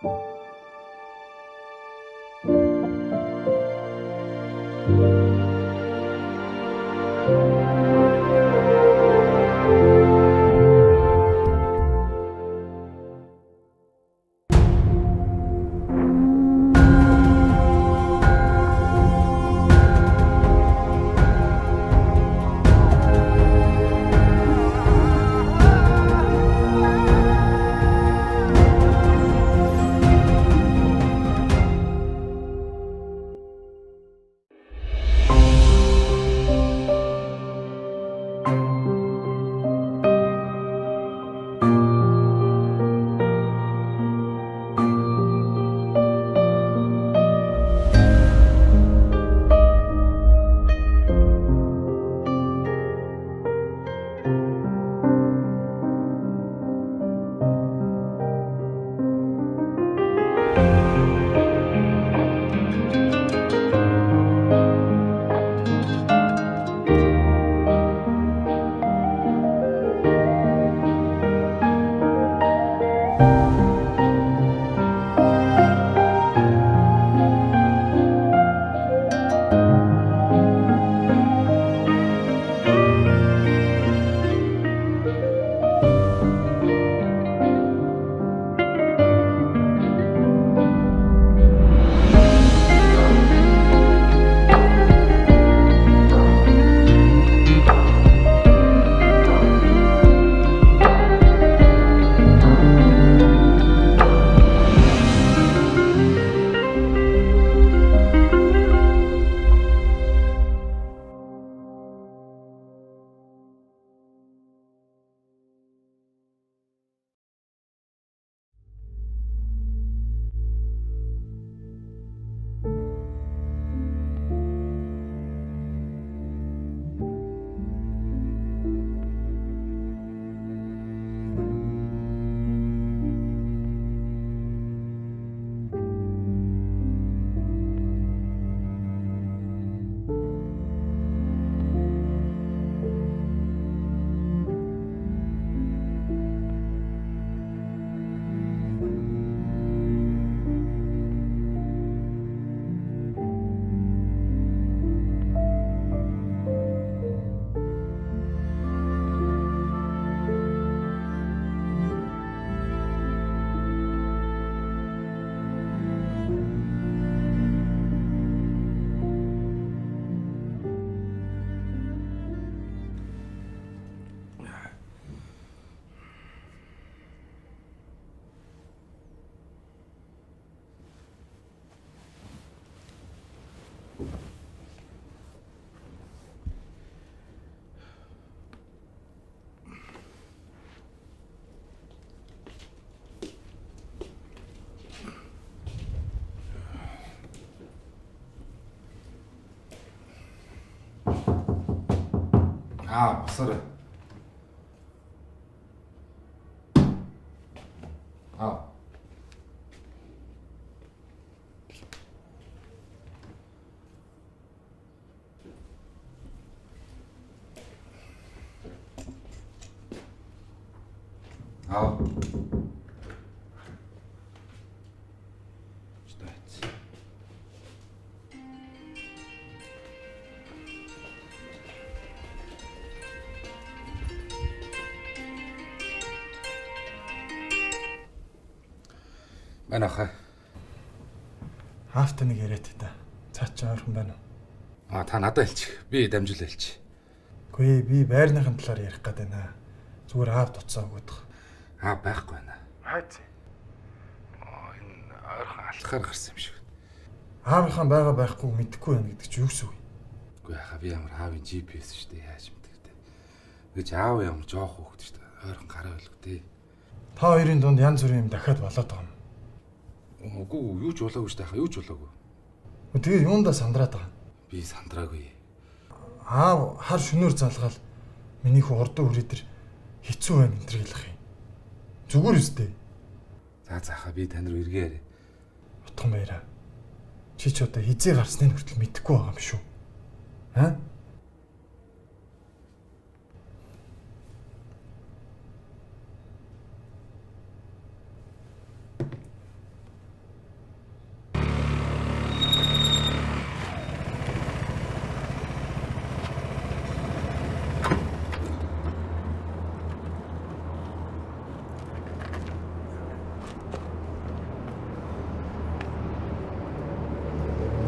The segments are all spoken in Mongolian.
Босоор. Ждать. Манайхаа. Аавтай нэг яриад та. Цаачаа ойрхон байна уу? Та надад хэлчих. Би дамжуулаа хэлчих. Үгүй би байрныхын талаар ярих гээд байна. Зүгээр аав туцаа өгödөх. Байхгүй байна. Хайц. Энэ ойрхон алхахаар гарсан юм шиг. Аавынхаа байгаа байхгүй мэдэхгүй байна гэдэг чи юу гэсэн үг вэ? Үгүй би ямар аавын GPS шүү дээ. Яаж мэдэх вэ? Гэж аав ямар жоох хөөхд шүү дээ. Ойрхон гараа байлгүй. Та хоёрын дунд янз бүрийн юм дахиад болоод байгаа юм. Үгүй юу ч болоогүй шүү дээ. Юу ч болоогүй. Тэгээ юундаа сандраад байгаа? Би сандраагүй. Аав хар шөнөөр залгаал миний хүү урдын хүрээ дээр хэцүү байна энэ төр хэлэх юм. Зүгээр үстэй. Заахаа би тань руу эргээрээ. Утган баяраа. Чи ч одоо хизээ гарсныг хүртэл мэдэхгүй байгаа юм шүү.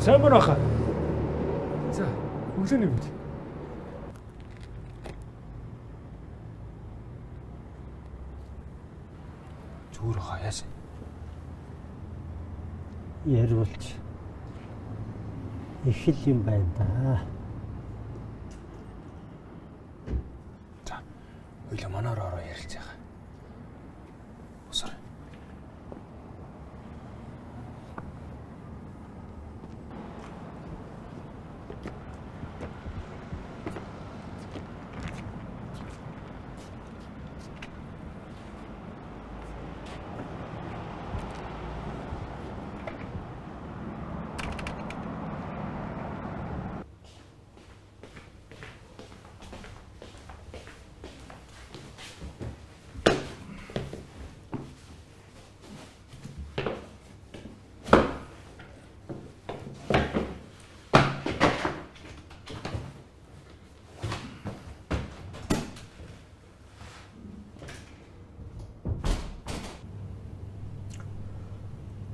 Сайн байна хаа. За, өглөөний мэд. Зүгээр хаа яасан? Ярилж их л юм байна да. За. Хоёул манаар ороо ярилж байгаа. Усар.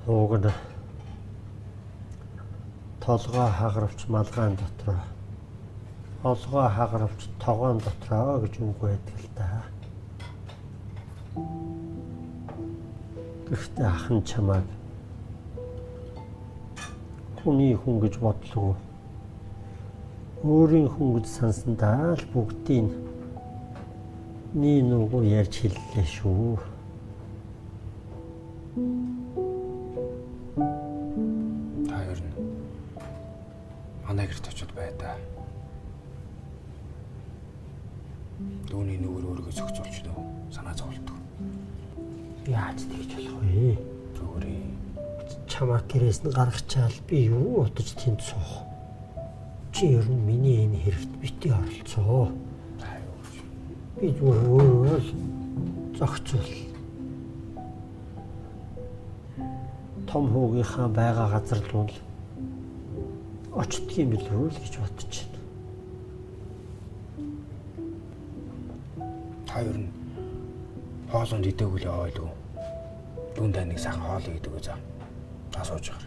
Уугна толгой хагаравч малгайн дотроо, олгой хагаравч тогоон дотроо гэж үг байдаг л да. Гэхдээ ахын чамайг хүний хүн гэж бодлоо. Өөрийн хүн гэж сансандаа л бүгдийг нүүгөө ярьж хэллээ шүү. Манай гэрт очиод байдаа. Дүүний нүгэр өөрийгөө зохицуулж дөө. Санаа зовлдог. Яаж тэгж болох вэ? Зүгээрээ. Чамаа гэрээс нь гаргачаал би юу удаж тэнд суух. Чи ер нь миний энэ хэрэгт бити оролцоо. Би зүгээр өөрөө л зохицуул. Том хуугийнхаа байгаа газар л очдгийн билүү л гэж бодож байна. Та ер нь хоолунд идээгүүл ойлгүй. Дүндээ нэг сайхан хоол идэг үү за. Та сууж байгаа.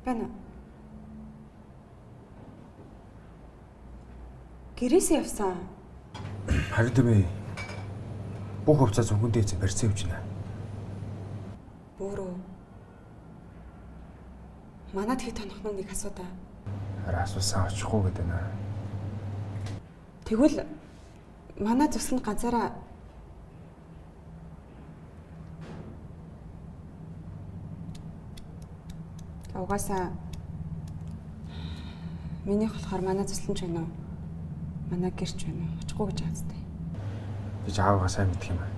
Байна. Гэрээсээ явсан. Харин тийм ээ. Бүх хувцас зөвхөндөө эзэн барьсан юм чинь. Бөөрөө. Манад хэд тонох нэг асуудаа. Хараа асуусан очихгүй гэдэг нэ. Тэгвэл манай зүсэнд ганцаараа угаасаа минийх болохоор манай зүслэн ч байна уу? Манай гэрч байна уу? Очихгүй гэж аазтай. Тэгж аавгаа сайн мэдэх юм аа.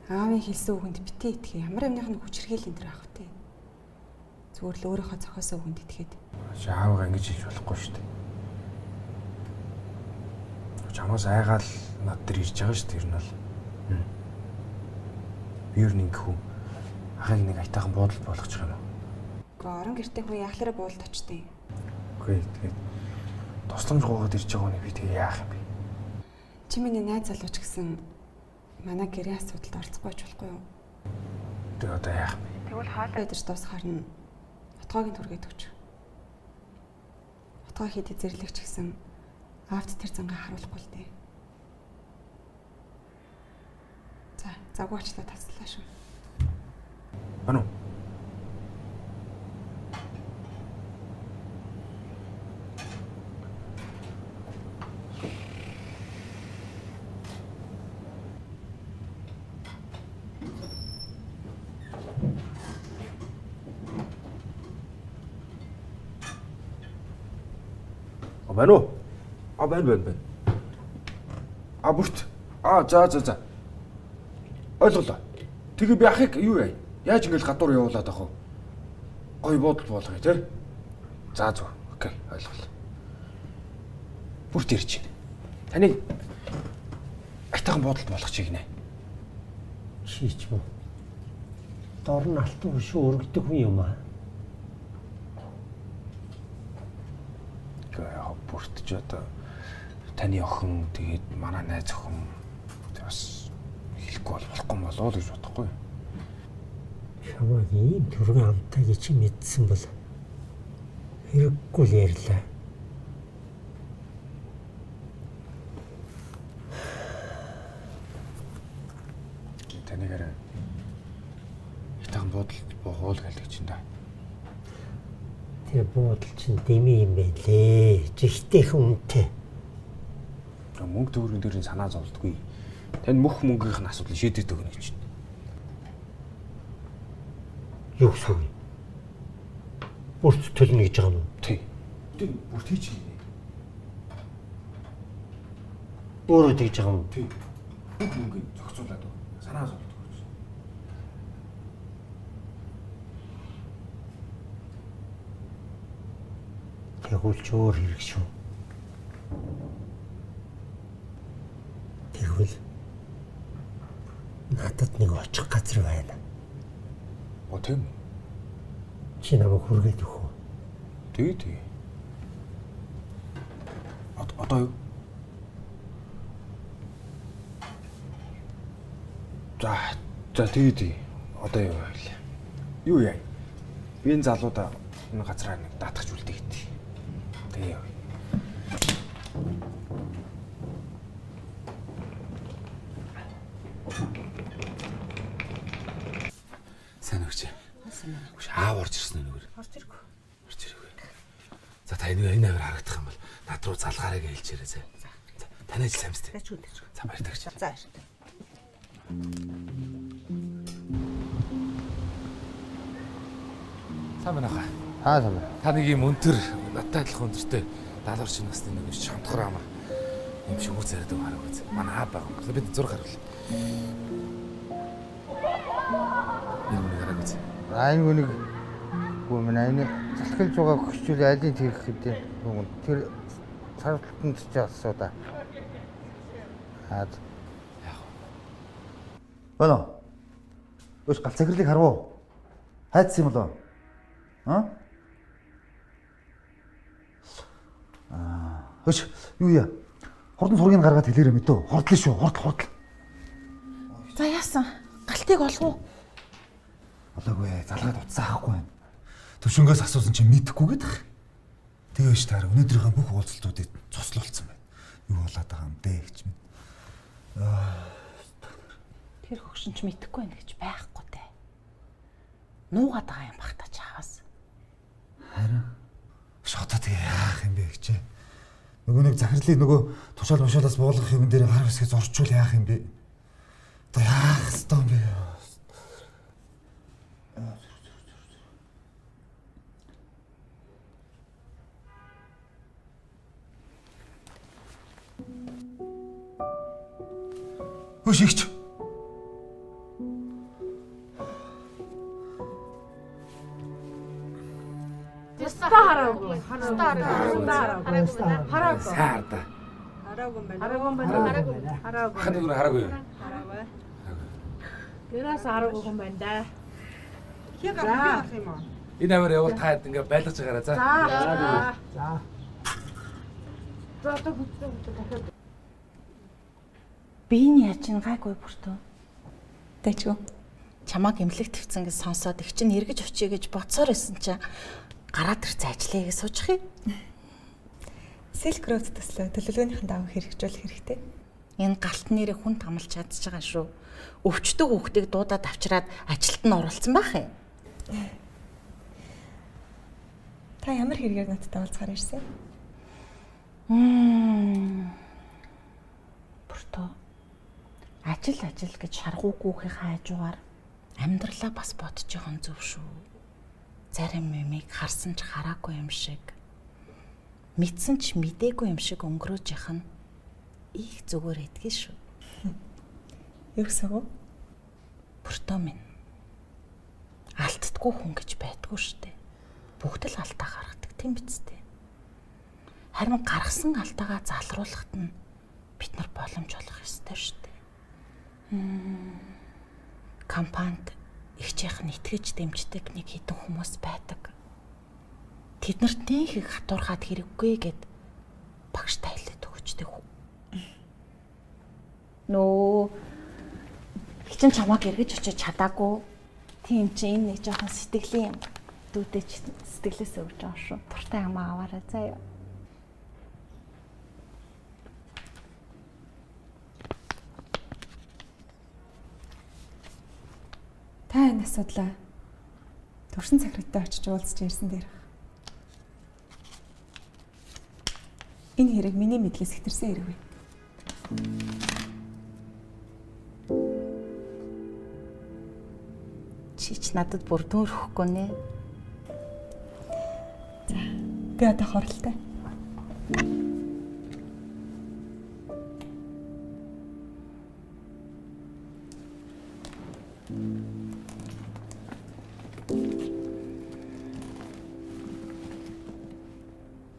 Аавын хэлсэн үгэнд битээ итгэе. Ямар амных нь хүч хэрхийл энэ төр авах тий. Зүгээр л өөрийнхөө зохиосон үгэнд итгээд. Аавгаа ингэж хэлж болохгүй шүү дээ. Чамаас айгаал над дээр ирж байгаа шүү дээ. Тэр нь бол. Би ер нь ингэх үү? Ахыг нэг айтайхан буудал болгочих юм уу? Орон гэртээ хүн яахлаараа буулд очтیں۔ Үгүй тэгээд тусламж гоогаад ирж байгаа хүнийг би тэгээ яах юм бэ? Чи миний найз залууч гэсэн манай гэрээ асуудалд орцохгүй ч болохгүй юу? Тэгээ одоо яах юм бэ? Тэгвэл хоолой идэж дуусахаар нь утгаагийн түргээд өгч. Утгаа хийд зэрлэгч гэсэн аавд тэр зангаа харуулахгүй л дээ. За, загваачлаа таслаа шүү. Бано. Байна уу? Байна. Бүрт. За. Ойлголоо. Тэгээ би ахыг юу яа? Яаж ингэж гадуур явуулаад ах вэ? Гой буудал болгоё те. За зөв. Окей, ойлголоо. Бүрт ирж байна. Таныг айтайхан буудалд болгочих гинэ. Шийч мө. Дор нь алтан хөшөө өргөдөг хүн юм аа. Яг бүрт ч одоо таны охин тэгээд манай найз охин бас хэлэхгүй болохгүй болоо гэж бодохгүй. Чамайг ийм төргийн амтаа гэж чи мэдсэн бол хэрэггүй л ярьлаа. Таныг арай айтайхан буудалд бохоол гэлдэг чинь да. Тэр буудал чинь дэми юм байлээ. Жигтэйхэн үнэтэй. Мөнгө төгрөгийн дээр санаа зовлтгүй. Тань мөх мөнгөхийн асуудал шийдээд өгнө гэж байна. Юу гэсэн үг? Бүрт төлнө гэж байгаа юм уу? Тий. Тэр бүрт хийчих юм. Өөрөө тэгж байгаа юм уу? Тий. Бүх мөнгөийг зохицуулаад санаа зовлтгүй. Тэгвэл ч өөр хэрэг шүү. Тэгвэл надад нэг очих газар байна. Тийм. Чи намайг хүргээд өгөх үү? Тий. Одоо юу? За тий. Одоо юу вэ? Юу яа? Би энэ залуудаа энэ газраа нэг даатгаж үлдээ гэдэг. Тэгээ яа. Сайн өгч. Аав орж ирсэн нүгээр. Орж ирэх. Орж ирэх. За та энэ аваар харагдах юм бол над руу залгаараа гэлчээрэй зэ. За таны ажил сайн мэт. Тэжгүй. За баярлалаа. За. Сайн байна хаа. Сайн байна. Та нэг юм өнтөр надтай адилхан өндөртэй 70 орчим насны нэг шонтхор амар юм шиг үз яриад байгаа үз. Манай аа байгаа юм. Бид зураг харуул. Энэ нэг арга үз. Айн гүнийг гоо минь айн залхилж байгаа хөшчүүл айлын тэрх гэдэг юм. Тэр цаалтанд ч асуу да. Хаад. Бано. Өш галцагрлыг харав. Хайцсан юм болоо. Хөш юу яа? Хурдан сургийг гаргаад хэлээрэй мэдөө. Хордлоо шүү. Хордол. За яасан? Галтыг олов уу? Олоогүй залгаад уцаахгүй байна. Төвшнгөөс асуусан чинь мэдэхгүй гэдэг. Тэгээ ш таар өнөөдрийнхээ бүх уулзалтуудыг цуслуулсан байна. Юу болоод байгаа юм бэ гэж минь. Тэр хөгшин ч мэдэхгүй байх гэж байхгүй те. Нуугаад байгаа юм бах та чаавас. Харин шотоо тэгээ яах юм бэ гэж. Нөгөө нэг захирлыг нөгөө тушаал мушаалаас буулгах юм дээр гар хэсгээ зорчвол яах юм бэ? Одоо яах ёстой юм бэ? Хөш ихч. Хараагүй. Саарда. Хараагүй. Хань дүр хараагүй юу? Тэрээс хараагүй юм байна да. Хий гарах юм уу? Энэ аваар явал та ингээ байлгаж байгаарай за. За одоо дахиад. Биений ячин гайгүй бүртөө. Тэжгүй. Чамааг эмнэлэг твцэн гэж сонсоод их чинь эргэж очие гэж бодсоор байсан чинь гараад ирсэн ажлаа гэж суучих юм. Silk Road төслөө төлөвлөгөөнийхэн даваа хэрэгжүүлэх хэрэгтэй. Энэ галт нэрээ хүн тамалж чадж байгаа шүү. Өвчтөг хүүхдийг дуудаад авчираад ажилд нь оруулсан байх юм. Та ямар хэрэгээр надтай уулзахаар ирсэн? Бүртөө ажил гэж шаргуугүйхээ хажуугаар амьдралаа бас бодож байгаа нь зөв шүү. Зарим мимиг харсан ч хараагүй юм шиг, мэдсэн ч мдээгүй юм шиг өнгөрөөж явах нь их зүгээр эдгэн шүү. Юу гэсэн үг? Бүртөө минь алддаггүй хүн гэж байдгүй шүү дээ. Бүгд л алдаа гаргадаг тийм биз дээ. Харин гаргасан алдаагаа залруулахад нь бид нар боломж олох ёстой шүү дээ. Компанид ихчийнх нь итгэж дэмждэг нэг хэдэн хүмүүс байдаг. Тэд нарт их хатуурхаад хэрэггүй гэд багштай хэлээд өгчтэй хөө. Нөө хичин чамааг эргэж очиж чадаагүй. Тийм чи энэ нэг жоохон сэтгэлийн дүүтэйч сэтгэлээс өгч байгаа шүү. Туртай хамаа аваарай заяа. Та энэ асуудлаа төрсөн захирагтай очиж уулзч ярьсан дээр. Энэ хэрэг миний мэдлээс хэтэрсэн хэрэг вэ? Чи ч надад бүр дүүрхэхгүй нэ. За, би одоо хоролтой.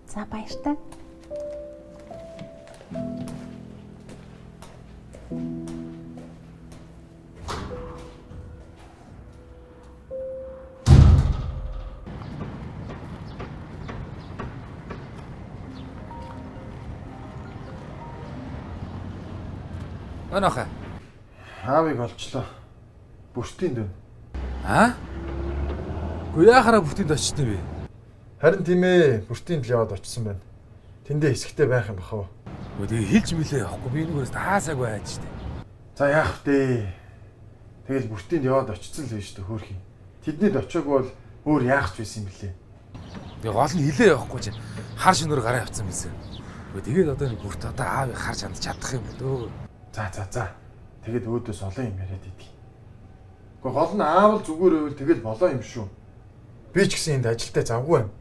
За баяртай. Өнөөхөө. Аавыг олчлоо. Бүртийн дөө. Аа? Гү яхаараа бүртинд очсон бэ? Харин тийм ээ, бүртийн л яваад очсон байна. Тэндээ хэсэгтэй байх юм бахав. Гү тэгээ хэлж мэлээ явахгүй. Би энэгөөс таасаагүй байж штэ. За яах вэ? Тэгэл бүртинд яваад очсон л байж штэ хөөрхий. Тэднийд очиагүй бол өөр яах ч байсан юм блэ. Би гол нь хилээ явахгүй чи хар шинээр гараа явцсан байсан. Гү тэгээд одоо нэг бүрт одоо аавыг харж хандж чадах юм бөө. За. Тэгэд өөдөөс олон юм яриад идэв. Гэхдээ гол нь аавал зүгээр байвал тэгэл болоо юм шүү. Би ч гэсэн энд ажилдаа завгүй байна.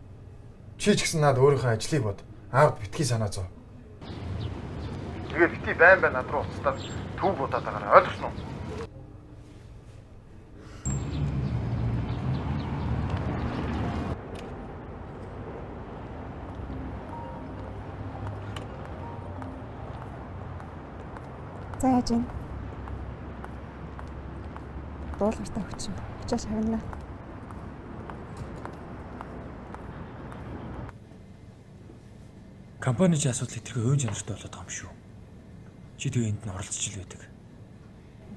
Чи ч гэсэн над өөрийнхөө ажлыг бод. Аавд битгий санаа зов. Тэгээд битгий байн над руу уцтаад төв будаад байгаарай. Ойлгосноо? За яаж юм? Дуулгартаа өгч. Очиж харна. Компанийн асуудлыг тэрхүү өвөн чанартай болоод байгаа юм шүү. Чи тэгээ энд нь оролцож ил байдаг.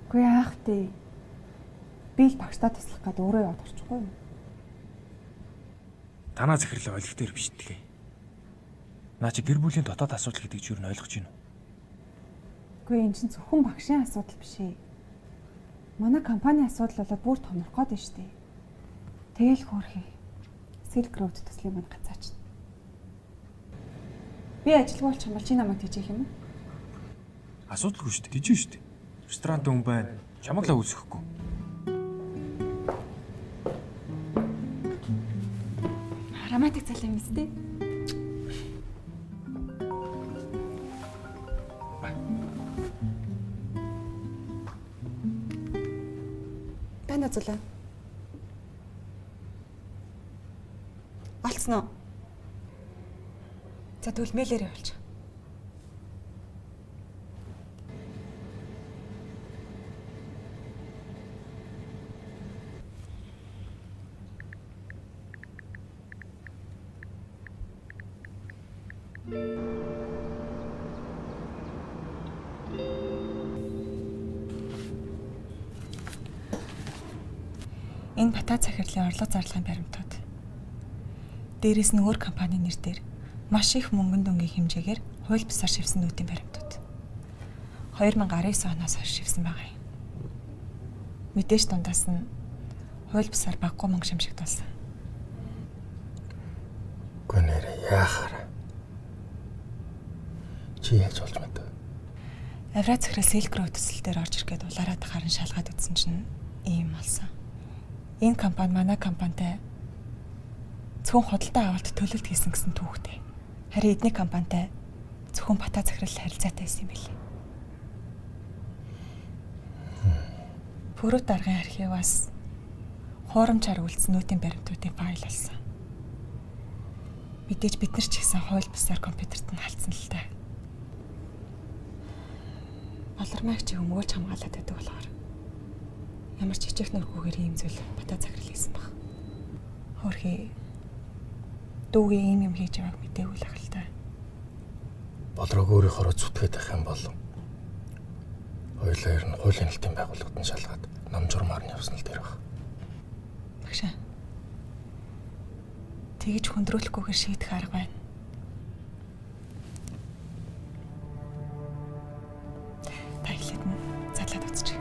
Үгүй яах вэ? Би л багштай туслах гээд өөрөө яваад орчихгүй юу? Танаа захирлаа ойлгох дээр биш тгээ. Наа чи гэр бүлийн дотоод асуудал гэдэг ч юу н ойлгож байна уу? Үгүй энэ чинь зөвхөн багшийн асуудал биш ээ. Манай компани асуудал болоод бүр томрох гээд байна шүү дээ. Тэгэл хөөрхий. Silk Road төслийн мань гацаач. Би ажилгүй болчих юм бол чи намайг тийжих юм уу? Асуудалгүй шүү дээ. Дижин шүү дээ. Ресторант хүн байна. Чамаг л үүсэхгүй. Романтик цалин юм зү? Тана зулаа. Олцсон уу? За тэгвэл мэйлээр явуулчих. Энэ Батаа захирлын орлого зарлагын баримтууд. Дээрээс нь өөр компани нэр дээр маш их мөнгөн дүнгийн хэмжээгээр хууль бусаар шивсэн нүүдийн баримтууд. 2019 оноос хойш шивсэн байгаа юм. Мэдээж дундаас нь хууль бусаар баггүй мөнгө шимшигдүүлсэн. Гүнээр яахаар. Чи яаж болж мэдв? Авраа захирал Silk Road төсөл дээр орж ирэхэд улаараад харан шалгаад үзсэн чинь ийм болсон. Энэ компани манай компанитай зөвхөн худалдаа авалт төлөлт хийсэн гэсэн түүхтэй. Харин эдний компанитай зөвхөн Батаа захирал харилцаатай байсан юм билээ. Пүрэв даргын архиваас хуурамчаар үлдсэн нүүдийн баримтуудыг файл болсон. Мэдээж бид нар ч гэсэн хууль бусаар компьютерт нь халтсан л та. Балармайг чи өмгөөлж хамгаалаад байдаг болохоор ямар ч хичээх нөргүүгээр ийм зүйл бата захирал хийсэн баг. Хөрхий дүүгийн юм хийж байгааг мэдээгүй л ах л та. Болрог өөрийнхөө зүтгээд байх юм бол хоёулаа ер нь хуулийн хэлтийн байгууллагад нь шалгаад нам журмаар нь явсан л дээр баг. Багшаа. Тэгж хүндрүүлэхгүйгээр шийдэх арга байна. Та хэлээд нь задлаад үзчих.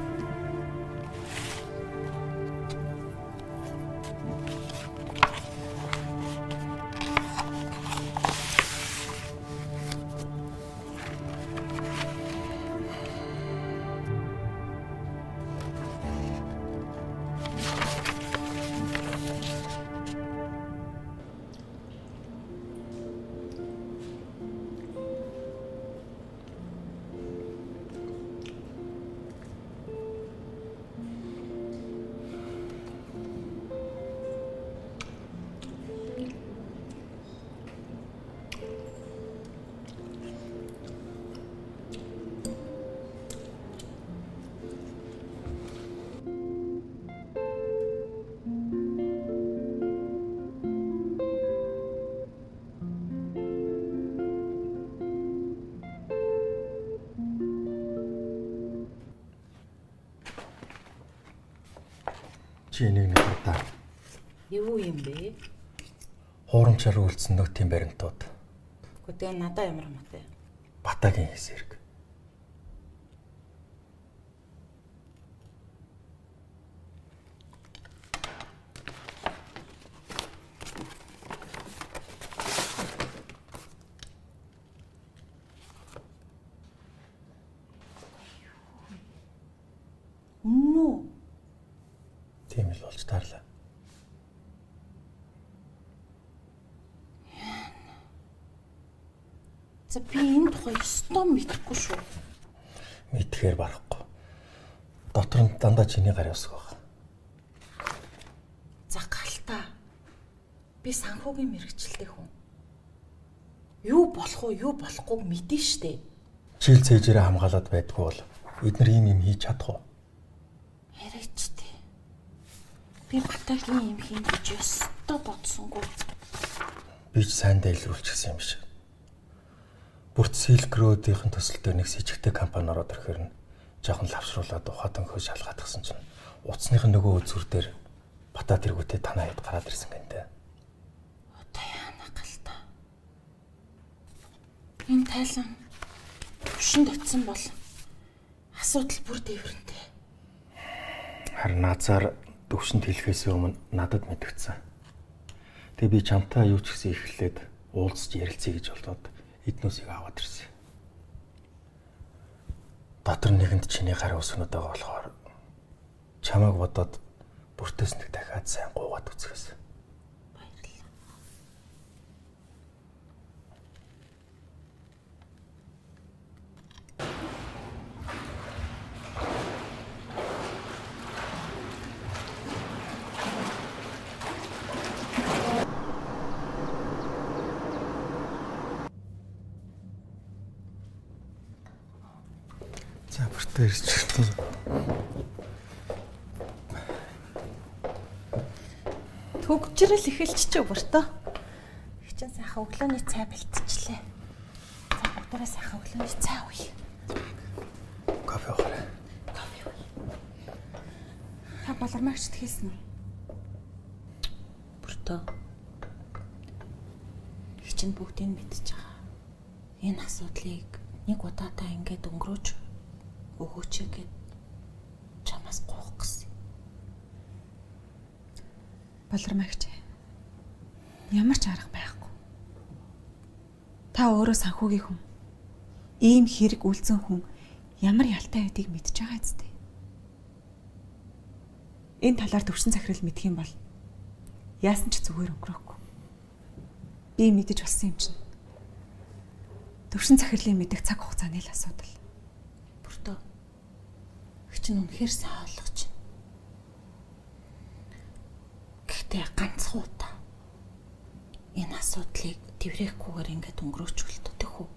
Чи энийг нэг удаа Юу юм бэ? хуурамчаар үйлдсэн нөтийн баримтууд Гэхдээ надаа ямар матай. Батагийн эсрэг. Үнэн үү? Тийм л болж таарлаа. За би энэ тухай ёстой мэдэхгүй шүү. Мэдхээр барахгүй. Дотор нь дандаа чиний гар усг баг. За галтаа. Би санхүүгийн мэрэгчлээ хүн. Юу болох уу, юу болохгүйг мэдэн штэ. Жил цээжээрээ хамгаалаад байдгүй бол эдгээр ийм юм хийж чадах уу? Яриач тээ. Би батагийн юм хийн гэж ёстой бодсонгүй. Би ч сайндаа илрүүлчихсэн юм шиг. Бүрт Silk Road-ийн төсөлтөөр нэг с ижигтэй компани ороод ирэхээр нь жоохон лавшруулаад ухаатан хөө шалгаадгсан чинь утасныхын нөгөө үзүр дээр бата тэргүүтээ танаа хэд гараад ирсэн гэнтэй. Одоо яана галтаа. Энэ тайлан төвшөнд очисон бол асуудал бүр дээврэнтэй. Харин назар төвшөнд хэлэхээс өмнө надад мэдгдсэн. Тэгээ би чамтай юу ч гэсэн ихлээд уулзч ярилцъя гэж болоод эднүсийг аваад ирсэн. Дотор нэгэнд чиний гар уснууд байгаа болохоор чамайг бодоод бүртээс нэг дахиад сайн гуугаад үзэхээс. Баярлалаа. За бүртээ ирчихсэн. Төгжрөл эхэлчихэж бүртөө. Хичин сайхан өглөөний цай бэлтчихлээ. За бүгдээрээ сайхан өглөөний цай ууя. Кофе уугаарай. Кофе ууя. Та балармаагчд хэлсэн үү? Бүртөө. Хичин бүгдийг мэдчихэж байгаа. Энэ асуудлыг нэг удаатаа ингээд өнгөрөөж өгөөч гэд чамаас гоох гэсэн. Балармаагч. Ямар ч арга байхгүй. Та өөрөө санхүүгийн хүн. Ийм хэрэг үлдсэн хүн ямар ялтай байдгийг мэдж байгаа зү. Энэ талаар төвшин захирал мэдх юм бол яасан ч зүгээр өнгөрөөхгүй. Би мэдэж болсон юм чинь. Төвшин захирлын мэдэх цаг хугацааны л асуудал. Бүртөө. Хичин үнэхээр сайн ойлгож байна. Гэхдээ ганцхан удаа энэ асуудлыг дэврэхгүйгээр ингээд өнгөрөөч үлддэг үү?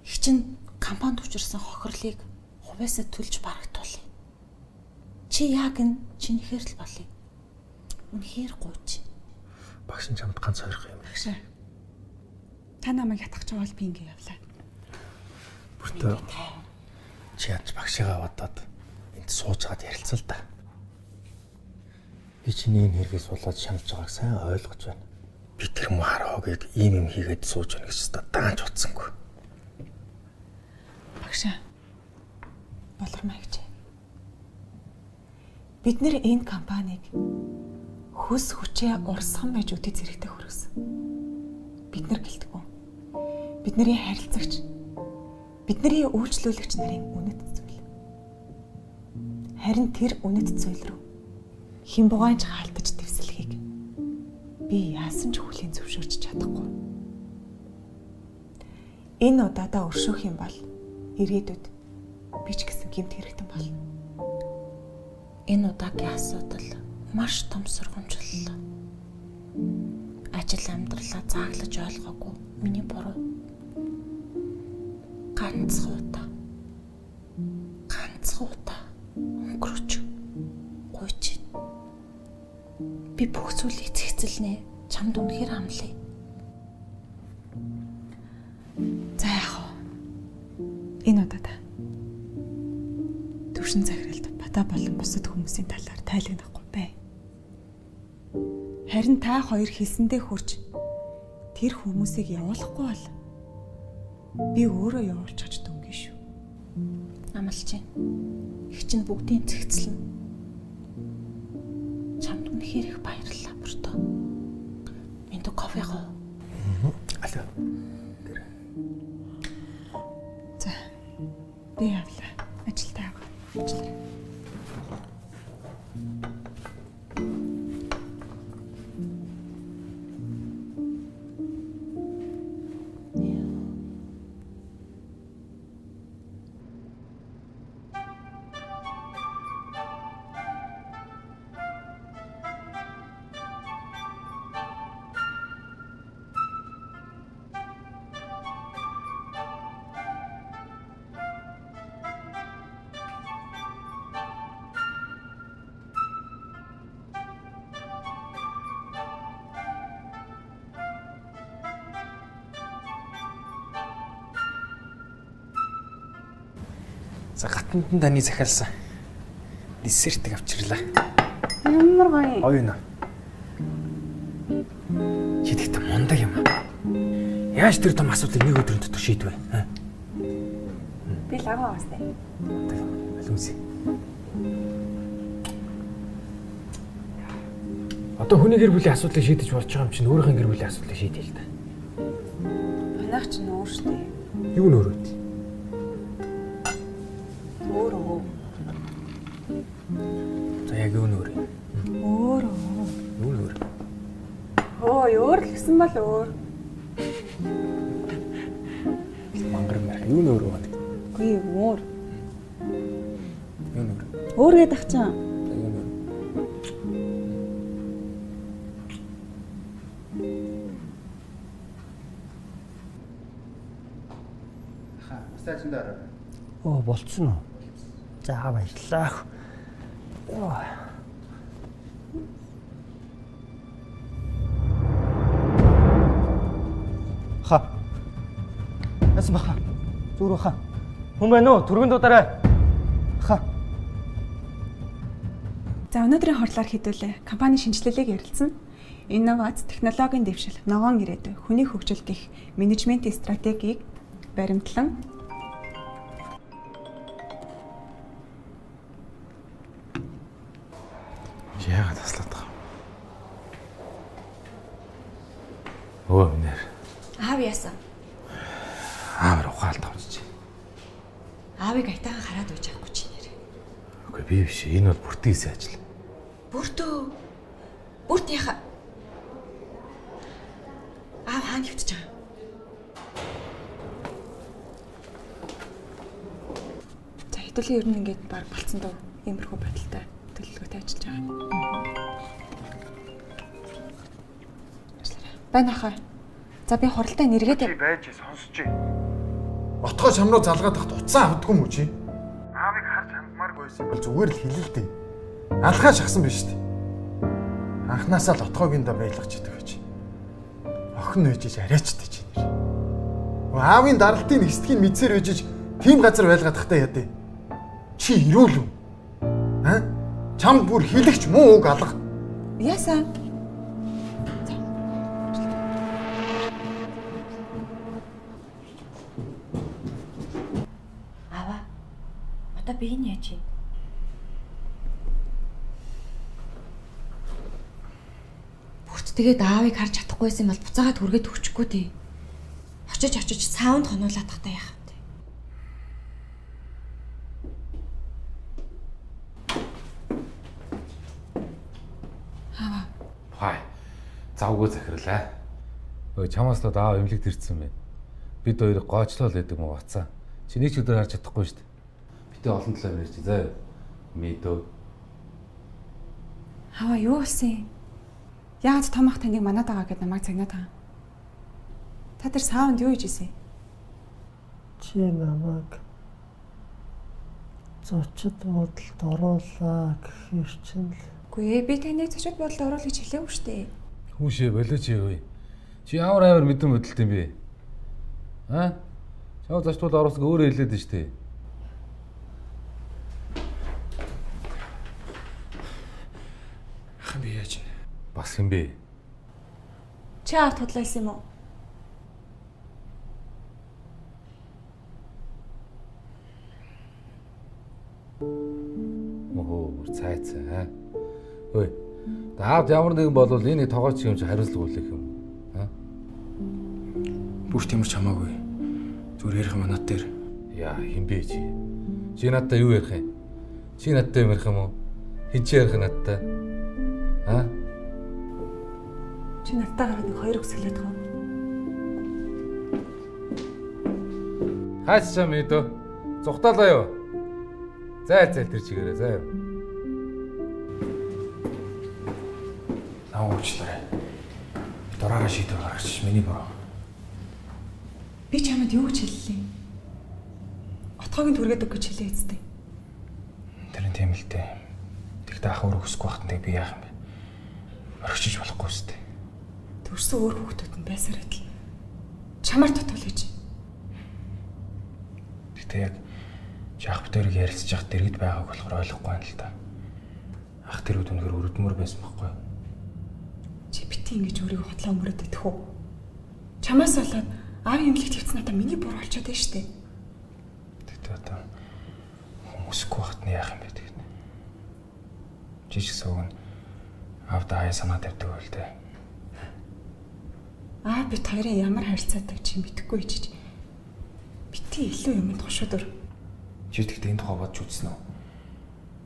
Их чинь компанид учирсан хохирлыг хувьяасаа төлж барагдуулъя. Чи яг энэ чинийхэр л болъё. Үнэхээр гуйж. Багш нь чамд ганц хорих юм. Багш. Та намайг ятгах ч бол би ингэ явлаа. Бүртөө чи ядч багшигаа бодоод энд суужгаад ярилцал да. Би чиний энэ хэрэгээс болоод шаналж байгааг сайн ойлгож байна. Би тэр муу хараа гээд ийм юм хийгээд сууж байна гэж та даанч утсангүй. Багш. Болормай гэж. Бид нэр энэ компанийг хөс хүчээ урсган байж үтэй зэрэгтэй хөргөсөн. Бид нар гэлтгүү. Бидний харилцагч, бидний үйлчлүүлэгч нарын үнэт зүйл. Харин тэр үнэт зүйл рүү хэн бугаанч хаалтаж дэвсэлхийг би яасан ч хүлийн зөвшөөрч чадахгүй. Энэ удаадаа өршөөх юм бол ирээдүйд би ч гэсэн гэмт хэрэгтэн болно. Энэ удаагийн асуудал маш том сургамжлал. Ажил амьдралаа зааглаж ойлгоогүй миний буруу. Ганцхан удаа өнгөрөөч гуйж. Би бүх зүйлийг цэгцэлнэ. Чамд үнэхээр амлая. За яах вэ? Энэ удаа төвшин захиралд бата болон бусад хүмүүсийн талаар тайлагнахгүй бай. Харин та хоёр хэлсэндээ хүрч тэр хүмүүсийг явуулахгүй бол би өөрөө явуулчих дөнгөн шүү. Амлаж байна. Их чинь бүгдийн цэгцэлнэ. Чамд үнэхээр их баярлалаа бүртөө. Минь кофе гоо. Алло. За. Би явлаа. Ажилдаа яваа. Ажиллаа. За гатанд нь таны захиалсан десертийг авчирлаа. Ямар гоё. Гоё нэ. Хитгэт мундаг юм. Яаж тэр том асуудлыг нэг өдрийн дотор шийдвэ? Би лагаа бастай. Алимси. Одоо хүний гэр бүлийн асуудлыг шийдэж болж байгаа юм чинь өөрийнхөө гэр бүлийн асуудлыг шийдэе л да. Манайх ч нуур штэ. Юу нөрөө? Өөрөө. За яг юу нөрөө? Өөрөө. Юу нөрөө? Оо, өөр л гэсэн бол өөр. Мангар мэр юу нөрөө байна? Үгүй өөр. Юу нөрөө? Өөр гээд ахчаа. Юу нөрөө? Стаачнаар. Оо болцсон уу? За баярлалаа. Оо. Ха. Яасан баха? Зүрх ха. Хүн байна уу? Түргэн дуударай. Ха. За өнөөдрийн хорлоор хэдүүлээ. Компани шинжилгээг ярилцсан. Инновац, технологийн дэвшил, ногоон ирээдүй, хүний хөгжил гэх менежментийн стратегийг баримтлан Яагаад таслаад байгаа? Өө нэр. аав яасан? Аавар ухаалт авчиж. Аавыг айтайхан хараад үйж авахгүй чи нэр. Үгүй би биш. Энэ бол бүртийн хэсэг ажил. Бүртөө. Бүрт яха. Аав хаана хөвтөж байгаа? За хэдүүлээ ер нь ингээд баг болцсон доо. Иймэрхүү байдалтай төлөвлөгөөтэй ажиллаж байгаа. Ажиллаарай. Байна хаа. За би хуралдаа нэргээд байж сонсож байна. Отгоо чам руу залгаад тахт уцсан авдгүй мүү чи? Аавыг харж хандмааргүй байсан бол зүгээр л хэлээ л дээ. Алхаа шахсан биш үү? Анхнаасаа л отгоогийн да байлгаж идэг гэж. Охин нөөжиж арайчтай чи нэр. Аавын даралтын эсдгийг мэдсээр үжиж тийм газар байлгаадахтай яа дээ. Чи ирүүл үү? Чам бүр хэлэгч муу үг алга. Яасан? Аваа. Одоо би энэ яаж юм? Бүрт тэгээд аавыг харж чадахгүйсэн бол буцаагаад хүргээд өгчихгүй дээ. Очиж саунд хонуулаад тахтай яах вэ? Хай. Завгүй захирлаа. Өө чамаас л аав эмнэлэгт ирсэн байна. Бид хоёрыг гоочлол гэдэг мө уцаа. Чи нэг ч өдөр харж чадахгүй шүү дээ. Битээ олон талаар ярьж заа. Мэдөө. Хава юу болсон юм? Яагаад том ах таныг манаад байгаа гэдээ намайг цагнаад байгаа? Та тэр саунд юу хийж ийсэн? Чи намайг зочид буудалд оруулаа гэхэр чинь л. Үгүй ээ, би таныг зочид буудалд оруулах гэж хэлээгүй шүү дээ. Хүүшээ болооч юу? Чи ямар мэдэн бодолт юм бэ? Чав зочид буудалд оруулах өөрөө хэлээд нь шүү дээ. Хан би яаж? Бас юм бэ? Чи арт худлаасан юм уу? Мөхөө цайцаа. Ой. Даавд ямар нэгэн болвол энийг тоогооч юм чи хариуцлага үлээх юм. Бүр тиймэрч хамаагүй. Зүгээр ярих юм над дээр. Яа, хин бэ чи? Чи надтай юу ярих юм? Чи надтай юм ярих юм уу? Хин чи ярих надтай? Чи надтай гараад нэг хоёр өсөглөд байгаа. Хаач чам мэдөө. Зүхтаалаа юу? Зай тэр чигээрээ зай. Уучлаарай. Дураараа шийдвэр гаргачих миний буруу. Би чамд юу гэж хэллээ? Отгоогийн түргээд өг гэж хэлээ эцтэй. Тэр нь тийм л дээ. Тэгтээ ах өөрөө хүсэхгүй байхтан би яах юм бэ? Орхиж болохгүй үстэй. Төрсөн өөр хүүхдүүд нь байсаар адил. Чамаар тотвол гэж. Тэгтээ яг жаах бүтээрийг ярилцж яхад дэргэд байгааг болохоор ойлгохгүй байна л да. Ах тэр үед үнэхээр өрөдмөр байсан байхгүй юу? Чи бити ингэж өөрийгөө хотлоо өнгөрөөд идэх үү? Чамаас болоод аавын эмнэлэгт хэвцэн надаа миний буруу болчиход байна шүү дээ. Тэгтээ одоо хүмүүсгүй байхад нь яах юм бэ тэгээд. Жижиг сууг нь аавдаа хаяа санаа тавьдаг байл дээ. Бид хоёрын ямар харилцаатай чи мэдэхгүй чиж. Бити илүү юмд хошууд өр. Чи тэгтээ энэ тухай бодж үзсэн үү?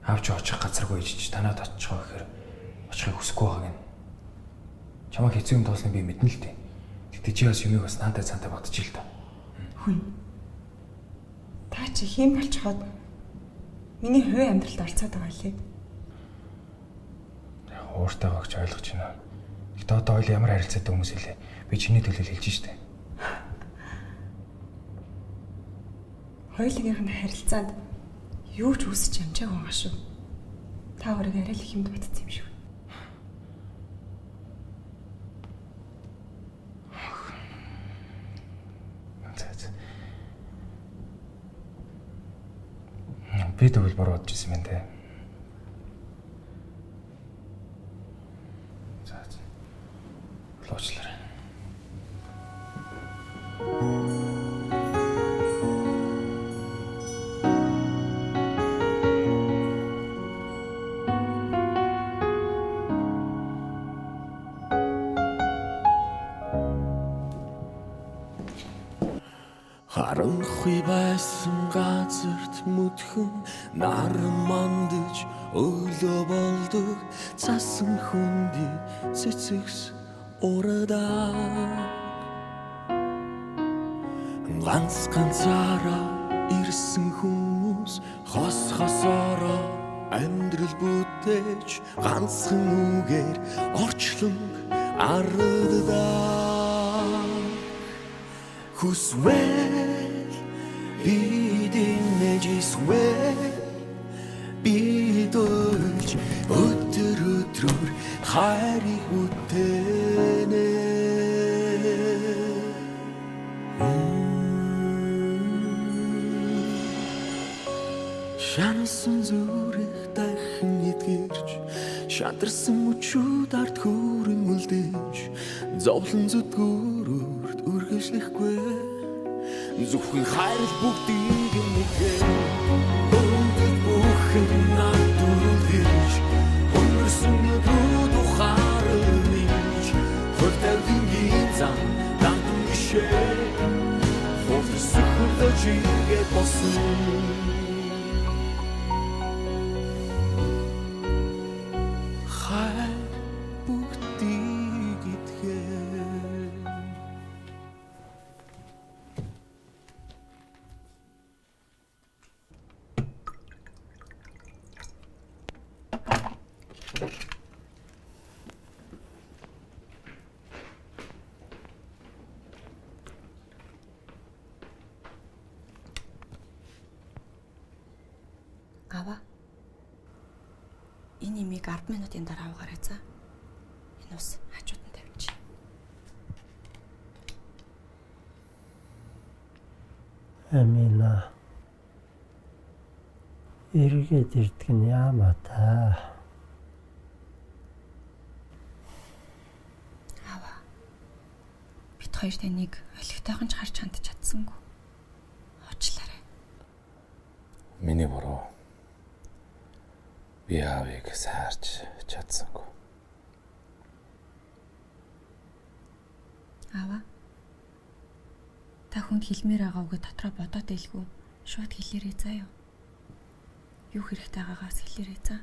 Аав чи очих газаргүй ичиж танаад очих гэхээр очихыг хүсэхгүй байгааг нь. Чамайг хэцүү юм тоосныг би мэднэ л дээ. Тэгтээ чи бас юмыг бас наадаа цаантаа бодчих л та. Хүн. Та чи хийм болчиход миний хувийн амьдралд орцоод байгаа лээ. Ууртайгаа гэж ойлгож байна. Гэтэ одоо ойл ямар харилцаатай хүмүүс илээ. Би чиний төлөө хэлж штэ. Хоёулынх нь харилцаанд юу ч үсэж амжаагүй байгаа шүү. Та өөрийгөө арай л их юмд батцсан юм шиг. Би тэгвэл буруу бодож ирсэн юм те. Уучлаарай. Харанхуй байсан газарт мөдхөн наран мандаж өглөө болдог цасан хүндий цэцэгс урада ганц ганцаараа ирсэн хүмүүс хос хосороо амьдрал бүтээж ганцхан үгээр орчлон ардаа хүсвэл бидийн нэжисвэ бидүүлж өдөр өдрөөр хайрыг үтэнэ шансан зүрх дахин эдгэрч шатарсан мөчүүд ард хүрэн үлдээж зовлон зүтгэрөөрт үргэлжлэхгүй зөвхөн хайр бүгдийг нэгэ бүхэн надүргэж өнгөрсөн өдрүүд ухаарч хөлтөлдгийн зам дандан гişээ хөвсөхөж игээ босон Аваа. Энэ имийг 10 минутын дараа аваарай за. Энэ ус хажууд нь тавьчих. Амина. Эргээд ирдэг нь яамаа та. Аваа. Бид хоёр таныг олигтойхон ч харж хандж чадсангүй. Уучлаарай. Миний буруу. Би аавыг саарч чадсангүй. Аваа. Та хүнд хэлмээр байгаа үгээ дотроо бодоод илгүй. Шууд хэлээрэй заа юу. Юу хэрэгтэй байгаагаас хэлээрэй заа.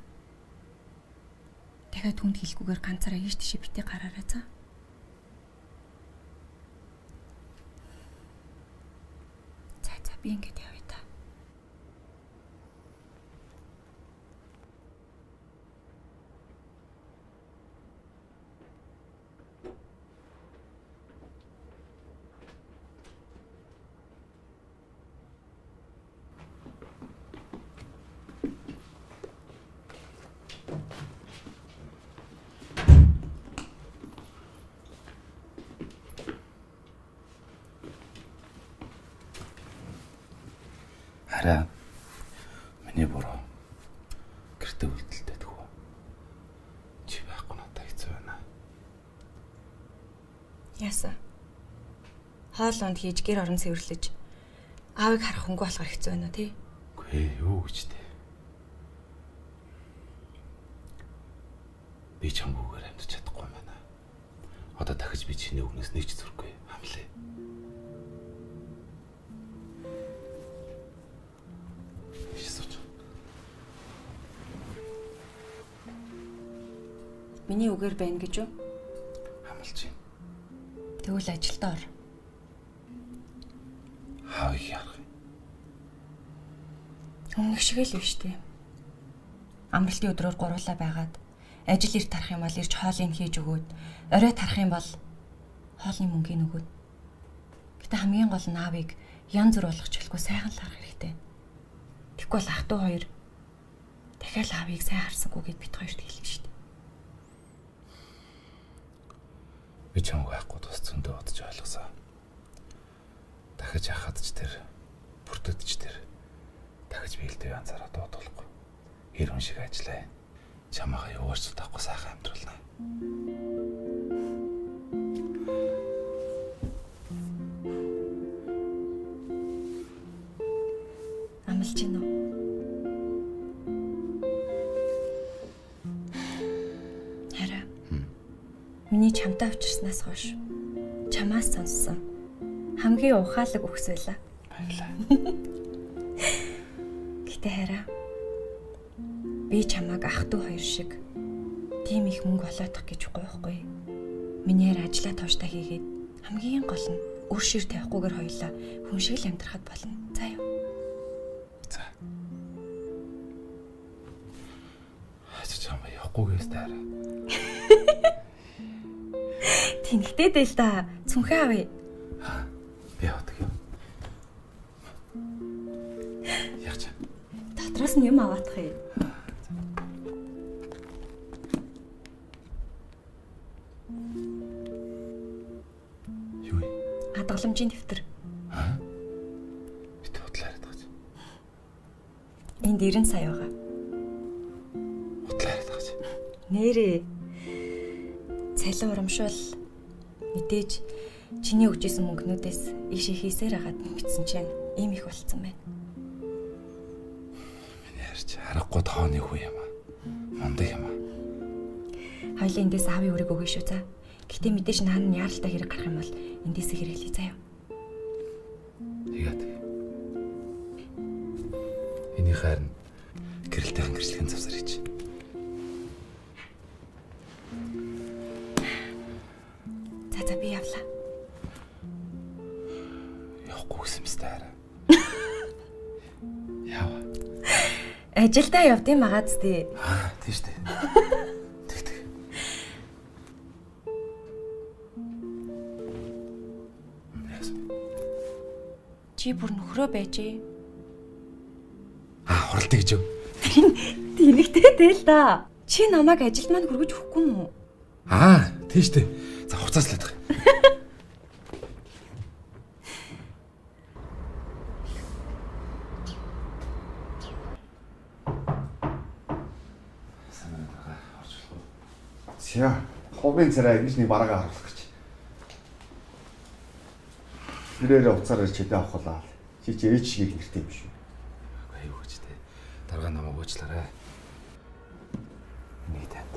Дахиад хүнд хэлгүйгээр ганцаараа ийш тийшээ битээ гараарай заа. За би ингэж явъя та. Хараа. Миний буруу. Гэртээ үлдэлтэй дэгүү. Чи байхгүй надад хэцүү байна. Яасан? Хоолонд хийж гэр орон цэвэрлэж аавыг харах хөнгө болохоор хэцүү байна уу тий? Үгүй юу гэж тий. Би чамгүйгээр амьд чадахгүй юм байна. Одоо дахиж би чиний өгнөөс нэг ч зүрхгүй хамлаа. Миний үгээр байна гэж юу? Хамлж байна. Тэгвэл ажилдаа ор. Хаа яах вэ? Өмнөх шиг л биш тий. Амралтын өдрөөр гурлаа байгаад ажил ирт тарах юм бол ирж хоолыг хийж өгөөд орой тарах юм бол хоолны мөнгийг өгөөд. Гэтэ хамгийн гол нь аавыг янз бүр болгож хэлэхгүй сайхан л харах хэрэгтэй. Тэгэхгүй бол ах トゥ хоёр дахиад аавыг сайн харсангүй гэд бид хоёрт хэлнэ шүү дээ. Би чамд байхгүй тус зөндөө бодож ойлгосоо. Дахиж яхад ч тэр бүртгэж тэр дахиж биелдээ янзаараа дуудахгүй. Хэрхэн шиг ажиллаа. Чамаагаа юугаарч таахгүй сайхан амьдруулна. Амлж гин үү? Хараа. Миний чамтай уулзснаас хойш чамаас сонссон хамгийн ухаалаг үгс байлаа. Баярлаа. Гэтэ хараа. Би чамааг ах トゥ хоёр шиг тийм их мөнгө олоодох гэж гойхгүй. Минийэр ажиллаа тууштай хийгээд хамгийн гол нь үр шир тавихгүйгээр хоёлаа хүн шиг л амьдрахад болно. За юу. За. Чамаа явахгүйгээс таараа. Тэнхтэй дээ л да. Цүнхээ авъя. Би авдаг юм. Яач. Дотроос нь юм аваадах юм. Юу вэ? Хадгаламжийн дэвтэр. Бид худлаарай дагаж. Энд 90 сая байгаа. Худлаарай дагаж. Нэрээ. Цалин урамшвал мэдээж чиний өгчээсэн мөнгнүүдээс ийшээ хийсээр хагаад бичсэн чинь ийм их болцсон байна. Миний харж харахгүй тооны хүү юм аа. Мундаг юм аа. Хоёлын эндээс аавын үрийг өгье шүү за. Гэтэ мэдээж наан нь яаралтай хэрэг гарах юм бол эндээс хэрэглэе заяа. Тэгээд. Энийг харин гэрэлтийн гэрчлэгийн завсар хийж. За би явлаа. Явахгүй гэсэн юм сте хараа. Яа. Ажилдаа явдсан байгаа зү. Тийм штэ. Тэг. Чи бүр нөхрөө байжээ. Хуралдаа гэж юу? Тэнэгтэй дээ л да. Чи намайг ажилд маань хүргэж өгөхгүй мүү? Тийм штэ. За хуцааслаад байгаа. Яа, ховын царай ингэж нэг бараагаа харуулах гэж. Тэрээр уцаараа чидээ авахлаа. Чи ээж шиг нэртэй юм шүү. Үгүй юу гэж дээ. Дарга намайг уучлаарай. Нэг танд.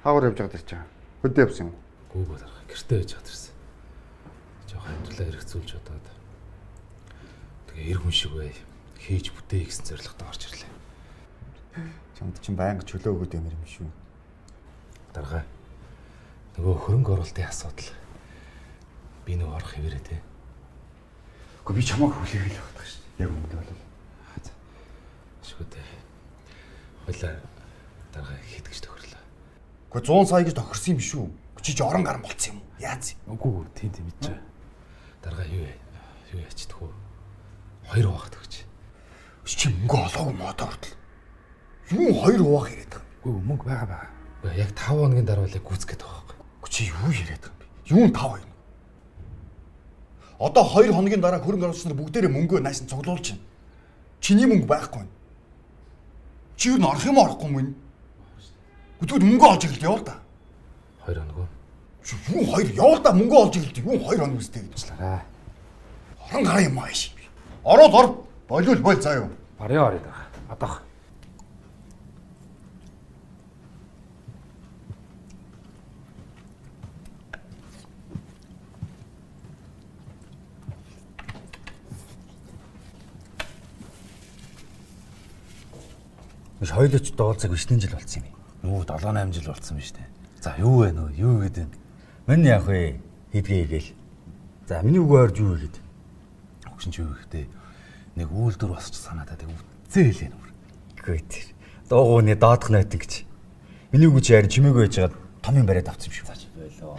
Хаагур явж байгаа чинь. Хөдөө явсан юм. Гүүг дарга гэртээ байж хад ирсэн. Жохон амьдралаа хэрэгцүүлж удаад. Тэгээ эр хүн шиг бай. Хийж бүтээ гэсэн зорилготой орж ирлээ. Чамд чинь байнга чөлөө өгöd юм шүү. Дарга. Нөгөө хөрөнгө оруулалтын асуудал. Би нөгөө орох хэвээрээ те. Гэхдээ би чамайг хүлээгээл явах шүү дээ. Яг үүндээ бол. Шүдэ. Хойлоо дарга хэд гэж тохирлоо. Гэхдээ 100 сая гэж тохирсон юм шүү. Чи орон гарan болцсон юм уу? Яац? Үгүй тийм мэдэж байгаа. Дарга юу ячдаг вэ? 2 хуваахт өгч. Чи мөнгө олоогүй модоо хүртэл. Юу 2 хуваах яриад байгаа. Үгүй мөнгө байгаа. Яг 5 хоногийн дараа л гүйцэх гээд байгаа байхгүй. Чи юу яриад байгаа юм бэ? Юу 5 юм? Одоо 2 хоногийн дараа хөрөнгө оруулагч нар бүгдээрээ мөнгөө нааш нь цуглуулж байна. Чиний мөнгө байхгүй байна. Чи юу орох юм орохгүй юм бэ? Өдөрт мөнгө олж ирэл явал да. 2 хоног. Юу 2 явал да мөнгө олж ирэл юу 2 хоног үстэй гэжлээ. Орон гараа юм ааш. Ороод ор болиул бол заа юу. Барьяа орё даа. Одоох. Биш хоёулаач доолцог 9 жил болсон юм. Нүү 7-8 жил болсон биз дээ. За юу вэ нөө? Юу гэдэг вэ? Миний яах вэ? Хийдгээ гээл. За миний үгээр юу вэ гэд. Өгшин ч юу гэхтэй. Нэг үйлдвэр босч санаатаа тэг үзээ хэлээ нүр. Үгүй тэр. Дуугууны доодох нойтон гэж. Миний үгүй чи харин чимээгүй байжгаад томын бариад авсан юм шүү. Зач байлоо.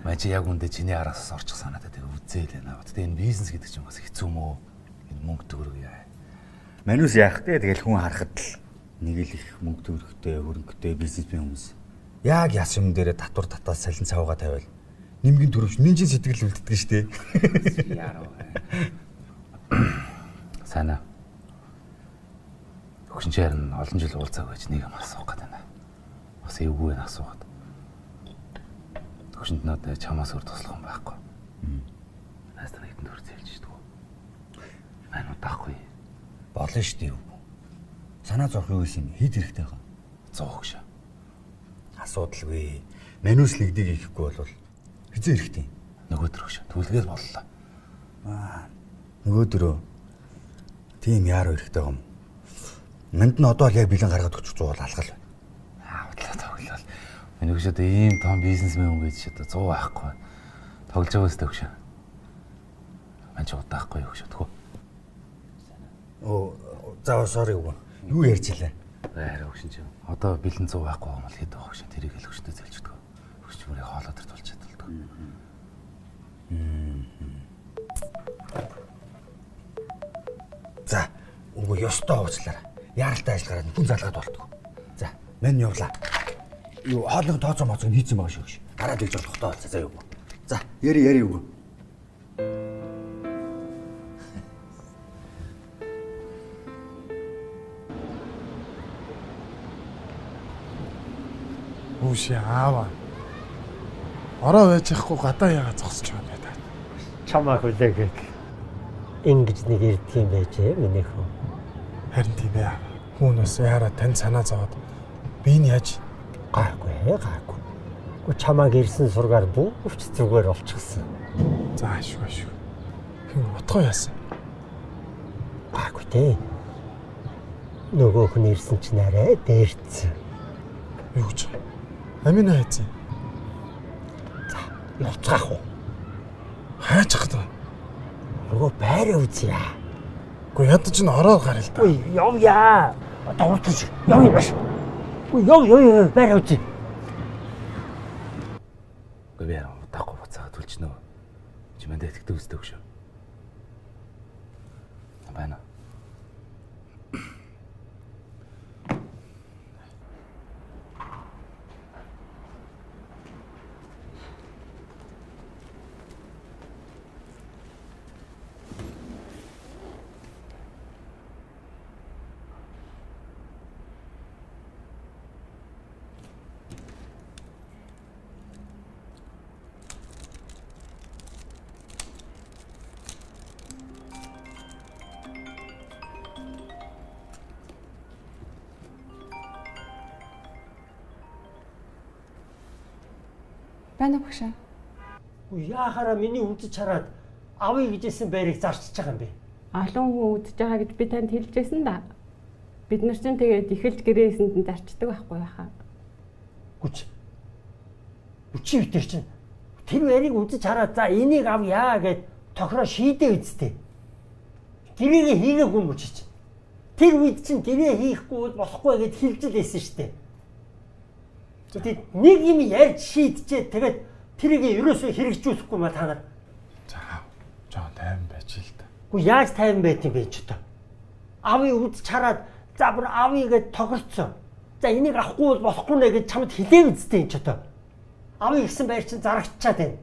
Мачи яг үндэ чиний араас орчих санаатаа тэг үзээ хэлээ наваа. Гэтэ энэ бизнес гэдэг чинь бас хэцүү мөө. Энэ мөнгө төгрөг яа. Манус яах те тэгэл хүн харахад л нэг л их мөнгө төгрөгтэй, хөрөнгөтэй бизнесмен хүмүүс. Яг яс юм дээрээ татвар татаас салин цавгаа тавиал. Нимгийн төрөвч нинжин сэтгэл үлддэг штэ. Яруу. Санаа. Өгшин чарн олон жил уулзааг байж нэг юм асуух гээд байна. Бас эвгүй нь асуугаад. Өгшинд надад чамаас өөр туслах юм байхгүй. Наастаа хэдэн төр зээлж штэ. Манай таахгүй. Болно штэ юу. Санаа зовх юу юм хэд хэрэгтэй байгаа. 100 гэж. Асуудалгүй. Манус нэгдийг ихгүй бол хизээ хэрэгтэй. Нөгөө төрөш. Түлгээр боллоо. Нөгөө дөрөө. Тийм яар хэрэгтэй юм. Манд нь одоо л яг бэлэн гаргаад өчөх зуул алгал байна. Удлаа тоглол. Миний өгш одоо ийм том бизнесмен хүн гэж одоо 100 байхгүй. Тоглож байгаа өстэй өгш. Манч удаахгүй өгш тгөө. Оо, за sorry уу. Юу ярьж илээ? Арай өгшин чинь. Одоо бэлэн 100 байхгүй юм бол хэд байгаа шин тэрийг л өгчтэй зэлждэг. Өгч мөрийг хоолоо дээр тулж чаддаг. За, үгүй ёстой уучлаарай. Яралтай ажиллагаад хүн залгаад болтгоо. За, мен явлаа. Юу хоолны тооцоо моцог хийцэн байгаа шүү. Гараад илж болох тоо болцоо заа юу. За, яри юу. Үгүй аава. Ороо байж яахгүй гадаа яагаад зогсож байгаа юм бэ? Чамаа хүлээгээд ингэж нэг ирдэг юм байж миний хөө. Харин тийм ээ. Хүнээс яараа тань санаа зовоод би нь яаж гайгүй. Гү чамааг ирсэн сургаар бүгд зүгээр олчихсан. За шүү. Хин утгаа яасан? Гайгүй дээ. Нөгөөх нь ирсэн чинь арай дээрцсэн. Юу гэж? Амина хайцсан. За, явцгаах уу? Хайчих гэдэг. Нөгөө байраа үзье. Гэхдээ ядаж нь ороо гараа л да. Ой, явъя. Одоо утас явъя маш. Ой, яв байраа үзье. Говь яа удахгүй буцаад түлчнөө. Чимэндээ итгэдэг үстэй шүү. Байна. Байна уу багшаа? Яахаараа миний үдж хараад авъя гэжсэн байрыг зарчиж байгаа юм бэ? Олон хүн үдж байгаа гэж би танд хэлжсэн да. Бид нар чинь тэгээд ихэлж гэрээсэнд нь зарчдаг байхгүй яхаа. Гүч. Үчи битэр чинь тэр байрыг үдж хараад за энийг авъя гэд тохироо шийдээ үсттэй. Гэрээгээ хийгээгүй юм чи. Тэр үед чинь гэрээ хийхгүй болохгүй гэд хэлж л байсан шүү дээ. Тэгээд нэг юм ярьж шийдчихэд тэгээд тэрийг ерөөсөө хэрэгжүүлэхгүй ма та нар. За, жоо тайван байж л да. Гү яаж тайван байт юм бэ ч одоо. Авъя үдч хараад за бүр авъя гэд тохирцсон. За энийг авахгүй бол болохгүй нэ гэж чамд хэлээ үсттэй энэ ч одоо. Авъя гэсэн байр чинь зарагчаад байна.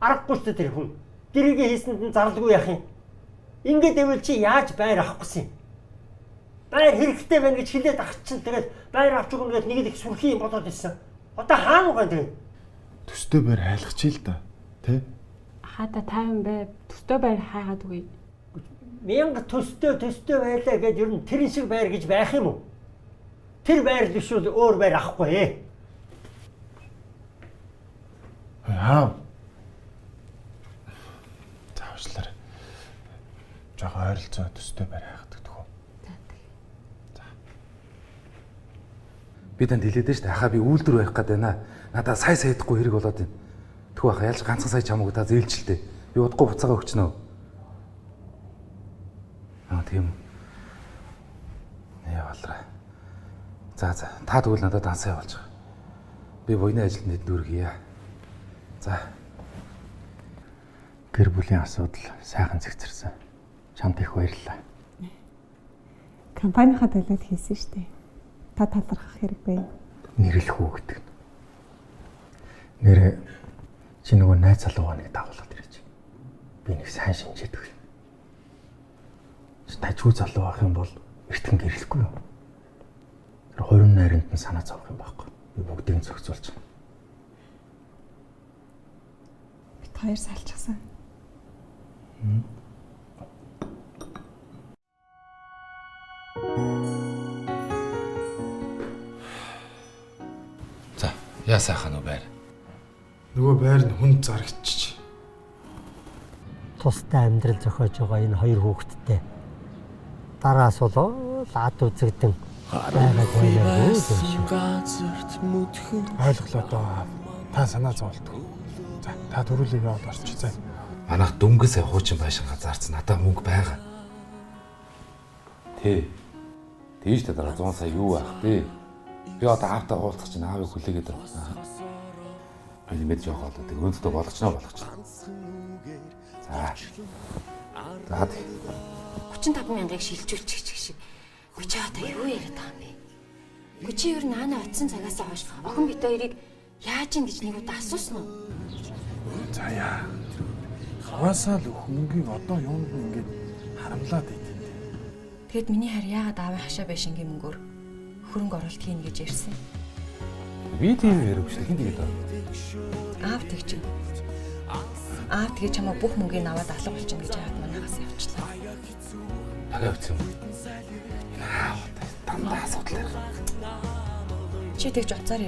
Аргагүй ч тэр хүн. Гэрээгээ хийсэнд нь зарлгүй яах юм. Ингээд байвал чи яаж байр авахгүйсэн юм. Байр хэрэгтэй байна гэж хэлээд ах чинь тэгээд байр авч өгнө гэж нэг их сүрхий юм болоод ирсэн. Одоо хаана байгаа тэгээд? Төстэй байр хайлгачих л да. Тэ? Хаада тайван бай. Төстэй байр хайгаад үгүй. Мянга төстэй байлаа гэд ер нь тэрэн шиг байр гэж байх юм уу? Тэр байр биш бол өөр байр авахгүй. Аа. Заавчлаар. Жог ойролцоо төстэй байр хайгадаг төхөө. Би танд хэлээд шүү дээ. Ахаа би үйлдвэр байх гээд байна. Надаа сая саяхгүй хэрэг болоод байна. Тэгвэл ахаа ялж ганцхан сая чамаагүй та зээлжилтэй. Би удахгүй буцаага өгчнөө. Тийм. Яваалаа. За та тэгвэл надад дансаа явуулж байгаа. Би буйны ажилд нэт дүүргийе. За. Гэр бүлийн асуудал сайхан зэгцэрсэн. Чамд их баярлалаа. Компанийнхаа төлөөд хийсэн шүү дээ. Та талархах хэрэггүй. Нэрлэх үү гэдэг. Нэрээ чи нөгөө найз залуугаа нэг дагуулад ирэж. Би нэг сайн шинжээдэг. Тажгүй залуу авах юм бол эртхэн гэрлэхгүй юу? Тэр хоёрын найранд нь санаа зовох юм байхгүй. Би бүгдийг зохицуулж байгаа. Бид хоёр салчихсан. За, яа сайхан уу байр. Нөгөө байр нь хүн зарагчиж. Тустай амьдрал зохиож байгаа энэ хоёр хүүхэдтэй дараас болоо лад үзэгдэн байгаад байлаа. Ойлголоо доо. Та санаа зовлтгүй. За, та дөрүлийг яваад орчих заа. Манайх дүнгийн сая хуучин байшин газаарч надад мөнгө байгаа. Тэ Тийш та дараа 100 сая юу байх вэ? Би одоо аавтаа уулзах чинь аавыг хүлээгээд байна. Би нэмээд жоох болоод өөдөө болгочноо. За. Заад 35 мянгаыг шилжүүлчих шиг. Гү чи одоо юу яриад байгаа юм бэ? Гү чи ер нь наана утсан цагаас хойш охин бит хоёрыг яаж ин гэж нэг удаа асуусан уу? За яа. Хаваасаа л хүмүүнгийн одоо юунд нь ингэж харамлаад идэв. Тэгэд миний харь яагаад аавын хашаа байшингийн мөнгөөр хөрөнгө оруулалт хийн гэж ярьсан. би тийм ярив шүү. Хин тэгээд байна. Аав тэгж. Аав тэгээ чамаа бүх мөнгөний аваад алга болчихно гэж яагаад манайхаас явчлаа. Агай хэцүү. Дандаа асуудал. Чи тэгж уцаар